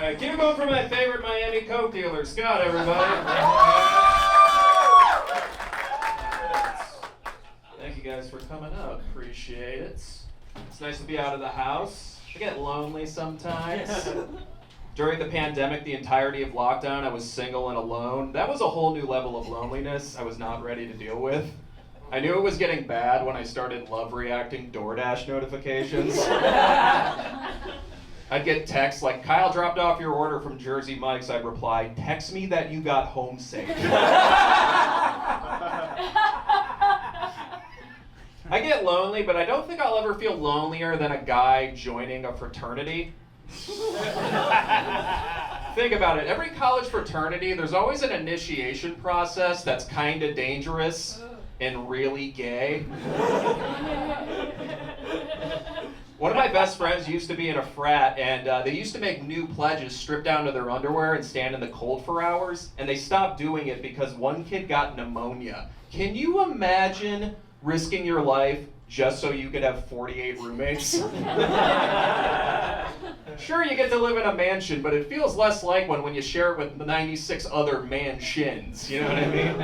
right, keep it going for my favorite Miami Coke dealer, Scott, everybody. Thank you guys for coming up. Appreciate it. It's nice to be out of the house. I get lonely sometimes. During the pandemic, the entirety of lockdown, I was single and alone. That was a whole new level of loneliness I was not ready to deal with. I knew it was getting bad when I started love reacting DoorDash notifications. I'd get texts like, Kyle dropped off your order from Jersey Mike's. I'd reply, text me that you got home safe. I get lonely, but I don't think I'll ever feel lonelier than a guy joining a fraternity. Think about it. Every college fraternity, there's always an initiation process that's kind of dangerous and really gay. One of my best friends used to be in a frat, and they used to make new pledges strip down to their underwear and stand in the cold for hours, and they stopped doing it because one kid got pneumonia. Can you imagine risking your life just so you could have 48 roommates? Sure, you get to live in a mansion, but it feels less like one when you share it with 96 other mansions, you know what I mean?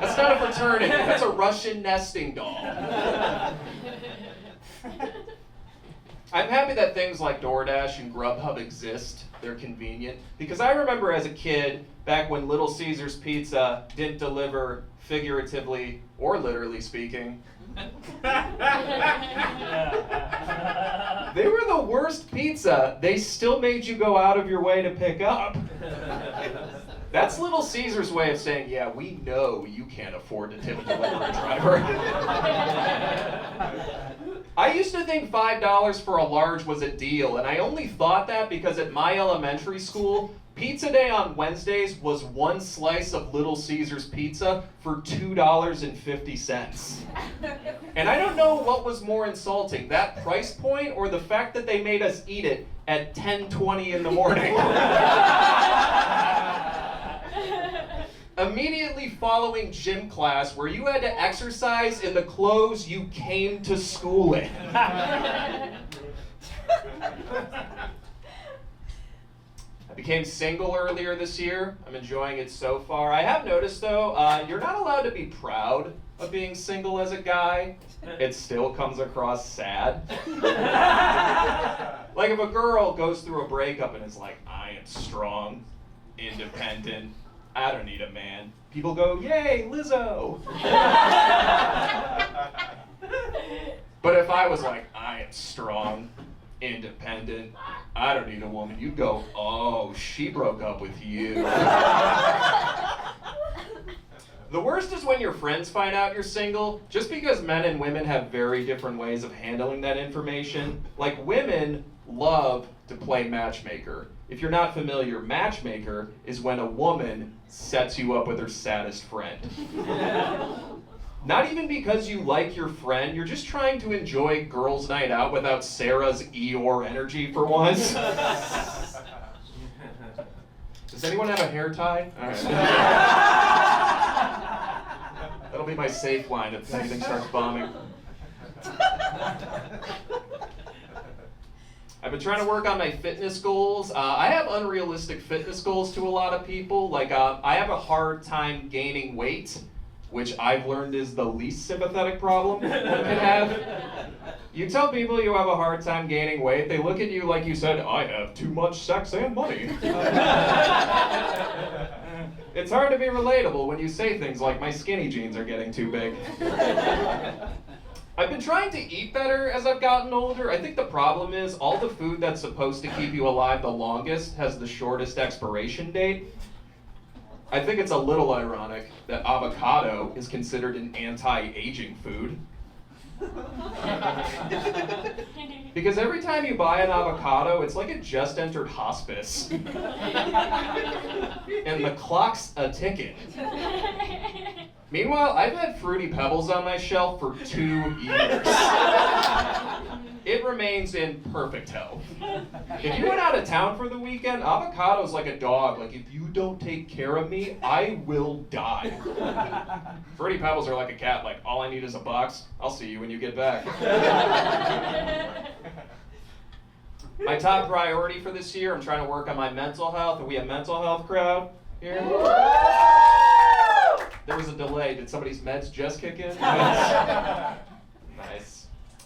That's not a fraternity, that's a Russian nesting doll. I'm happy that things like DoorDash and Grubhub exist. They're convenient. Because I remember as a kid, back when Little Caesars Pizza didn't deliver figuratively or literally speaking. They were the worst pizza. They still made you go out of your way to pick up. That's Little Caesars' way of saying, yeah, we know you can't afford to tip a delivery driver. I used to think $5 for a large was a deal, and I only thought that because at my elementary school, Pizza Day on Wednesdays was one slice of Little Caesars pizza for $2.50. And I don't know what was more insulting, that price point or the fact that they made us eat it at 10:20 in the morning. Immediately following gym class where you had to exercise in the clothes you came to school in. I became single earlier this year. I'm enjoying it so far. I have noticed though, you're not allowed to be proud of being single as a guy. It still comes across sad. Like if a girl goes through a breakup and is like, I am strong, independent, I don't need a man. People go, yay, Lizzo. But if I was like, I am strong, independent, I don't need a woman, you'd go, oh, she broke up with you. The worst is when your friends find out you're single, just because men and women have very different ways of handling that information. Like women love to play matchmaker. If you're not familiar, matchmaker is when a woman sets you up with her saddest friend. Not even because you like your friend, you're just trying to enjoy girls' night out without Sarah's Eeyore energy for once. Does anyone have a hair tie? All right. That'll be my safe line if anything starts bombing. I've been trying to work on my fitness goals. I have unrealistic fitness goals to a lot of people. Like, I have a hard time gaining weight, which I've learned is the least sympathetic problem one can have. You tell people you have a hard time gaining weight, they look at you like you said, I have too much sex and money. It's hard to be relatable when you say things like, my skinny jeans are getting too big. I've been trying to eat better as I've gotten older. I think the problem is all the food that's supposed to keep you alive the longest has the shortest expiration date. I think it's a little ironic that avocado is considered an anti-aging food. Because every time you buy an avocado, it's like it just entered hospice. And the clock's a-ticking. Meanwhile, I've had Fruity Pebbles on my shelf for 2 years. It remains in perfect health. If you went out of town for the weekend, avocado's like a dog. Like, if you don't take care of me, I will die. Fruity Pebbles are like a cat. Like, all I need is a box. I'll see you when you get back. My top priority for this year, I'm trying to work on my mental health. Are we a mental health crowd here? There was a delay. Did somebody's meds just kick in? Nice.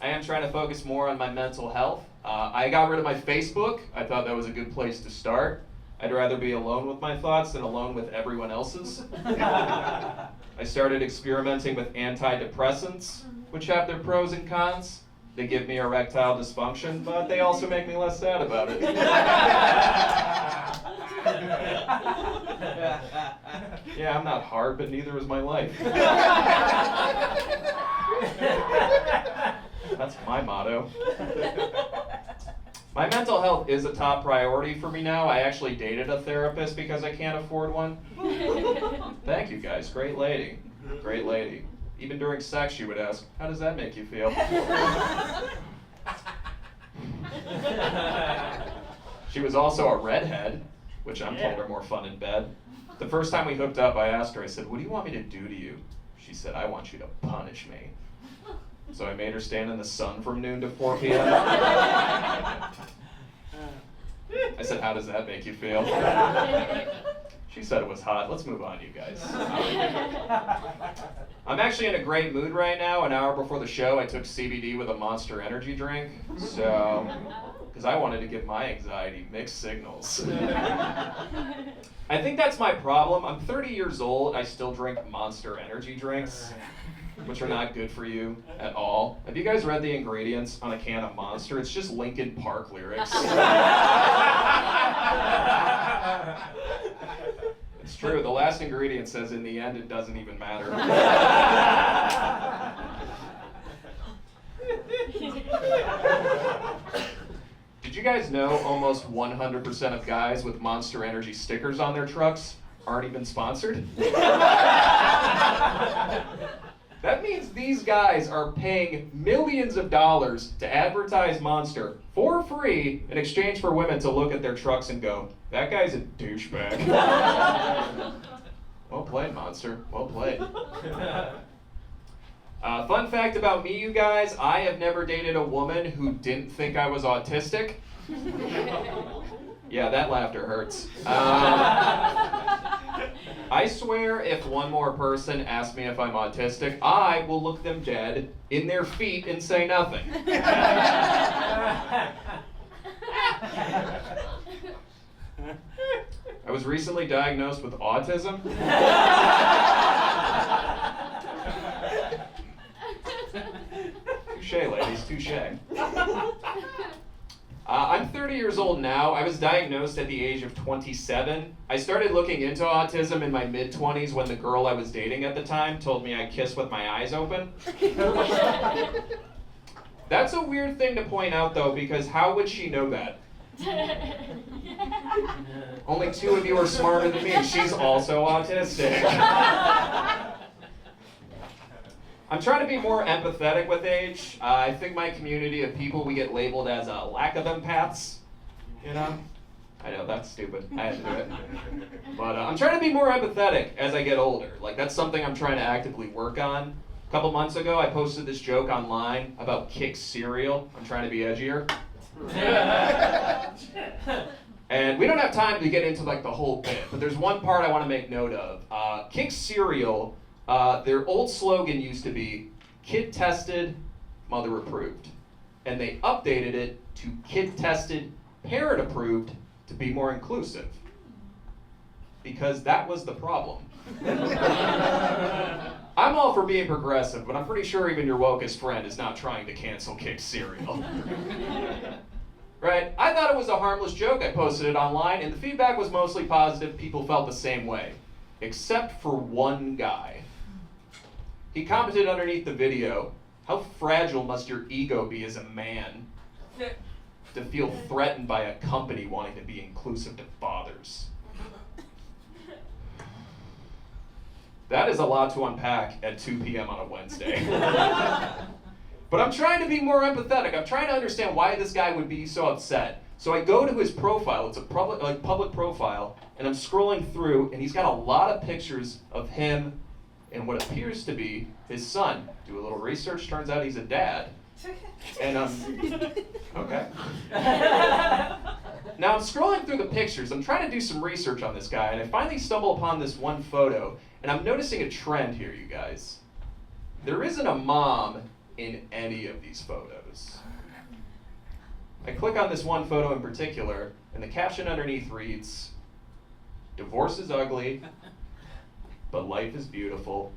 I am trying to focus more on my mental health. I got rid of my Facebook. I thought that was a good place to start. I'd rather be alone with my thoughts than alone with everyone else's. I started experimenting with antidepressants, which have their pros and cons. They give me erectile dysfunction, but they also make me less sad about it. Yeah, I'm not hard, but neither is my life. That's my motto. My mental health is a top priority for me now. I actually dated a therapist because I can't afford one. Thank you guys, great lady. Great lady. Even during sex she would ask, how does that make you feel? She was also a redhead, which I'm told are more fun in bed. The first time we hooked up, I asked her, I said, what do you want me to do to you? She said, I want you to punish me. So I made her stand in the sun from noon to 4 p.m. I said, how does that make you feel? She said it was hot. Let's move on, you guys. I'm actually in a great mood right now. An hour before the show, I took CBD with a Monster energy drink. So, because I wanted to give my anxiety mixed signals. I think that's my problem. I'm 30 years old. I still drink Monster energy drinks, which are not good for you at all. Have you guys read the ingredients on a can of Monster? It's just Linkin Park lyrics. It's true. The last ingredient says, in the end, it doesn't even matter. Did you guys know almost 100% of guys with Monster Energy stickers on their trucks aren't even sponsored? That means these guys are paying millions of dollars to advertise Monster for free in exchange for women to look at their trucks and go, that guy's a douchebag. Well played, Monster. Well played. Fun fact about me, you guys, I have never dated a woman who didn't think I was autistic. Yeah, that laughter hurts. I swear if one more person asks me if I'm autistic, I will look them dead in their feet and say nothing. I was recently diagnosed with autism. Touche, ladies, touche. I'm 30 years old now. I was diagnosed at the age of 27. I started looking into autism in my mid-20s when the girl I was dating at the time told me I kiss with my eyes open. That's a weird thing to point out, though, because how would she know that? Only 2 of you are smarter than me. She's also autistic. I'm trying to be more empathetic with age. I think my community of people, we get labeled as a lack of empaths, you know? I know, that's stupid. I had to do it. But I'm trying to be more empathetic as I get older. Like, that's something I'm trying to actively work on. A couple months ago, I posted this joke online about Kix cereal. I'm trying to be edgier. And we don't have time to get into, like, the whole bit, but there's one part I want to make note of. Kix cereal, their old slogan used to be, kid tested, mother approved. And they updated it to kid tested, parent approved to be more inclusive. Because that was the problem. I'm all for being progressive, but I'm pretty sure even your wokest friend is not trying to cancel Kix cereal. Right? I thought it was a harmless joke. I posted it online, and the feedback was mostly positive. People felt the same way. Except for one guy. He commented underneath the video, how fragile must your ego be as a man to feel threatened by a company wanting to be inclusive to fathers? That is a lot to unpack at 2 p.m. on a Wednesday. But I'm trying to be more empathetic. I'm trying to understand why this guy would be so upset. So I go to his profile, it's a public profile, and I'm scrolling through, and he's got a lot of pictures of him and what appears to be his son. Do a little research, turns out he's a dad. And okay. Now I'm scrolling through the pictures. I'm trying to do some research on this guy, and I finally stumble upon this one photo, and I'm noticing a trend here, you guys. There isn't a mom in any of these photos. I click on this one photo in particular, and the caption underneath reads, "Divorce is ugly, but life is beautiful,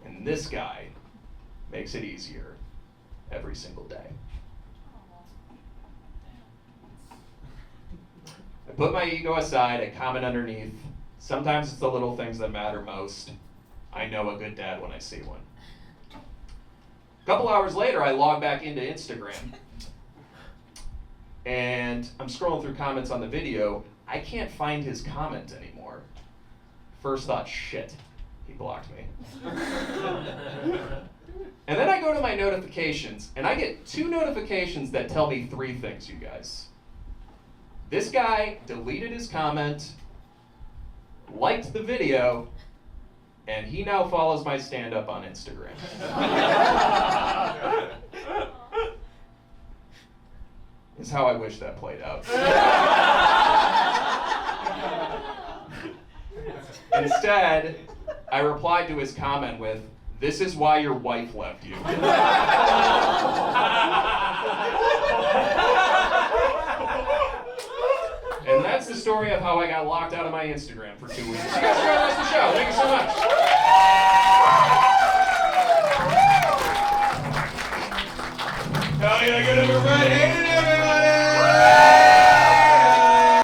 and this guy makes it easier every single day." I put my ego aside, I comment underneath, "Sometimes it's the little things that matter most. I know a good dad when I see one." A couple hours later, I log back into Instagram, and I'm scrolling through comments on the video. I can't find his comment anymore. First thought, shit, he blocked me. And then I go to my notifications, and I get 2 notifications that tell me 3 things, you guys. This guy deleted his comment, liked the video, and he now follows my stand-up on Instagram. Is how I wish that played out. Instead, I replied to his comment with, "This is why your wife left you." And that's the story of how I got locked out of my Instagram for 2 weeks. You guys enjoy the rest of the show. Thank you so much. Hell yeah, good to Bret Hayden.